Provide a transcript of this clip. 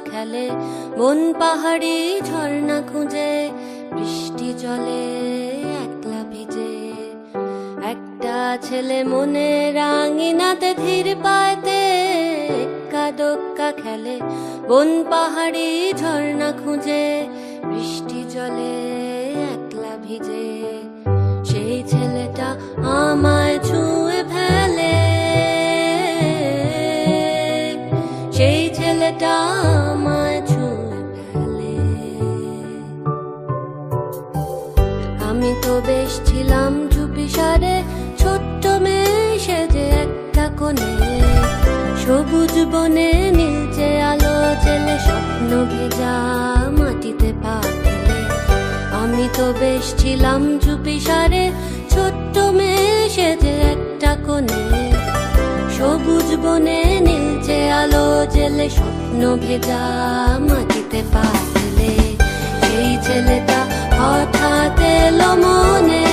খেলে, বন পাহাড়ি ঝর্ণা খুঁজে, বৃষ্টি জলে একলা ভিজে। একটা ছেলে মনে রাঙিনাতে ধীর পায়তে এক্কা দোক্কা খেলে, বন পাহাড়ি ঝর্ণা খুঁজে, বৃষ্টি জলে একলা ভিজে। সেই ছেলেটা আমায় ছুঁয়ে ফেলে, সেই ছেলেটা আমায় ছুঁয়ে ফেলে। আমি তো বেশ ছিলাম চুপিসারে, ছোট্ট মেয়ে সেজে একটা কোণে, সবুজ বনে নীলচে আলো জেলে, স্বপ্ন ভেজা মাটিতে পা ফেলে। আমি তো বেশ ছিলাম চুপিসারে, ছোট্ট মেয়ে সেজে একটা কোণে, সবুজ বনে নীলচে আলো জেলে, স্বপ্ন ভেজা মাটিতে পা ফেলে। সেই ছেলেটা হঠাৎ এলো মনে,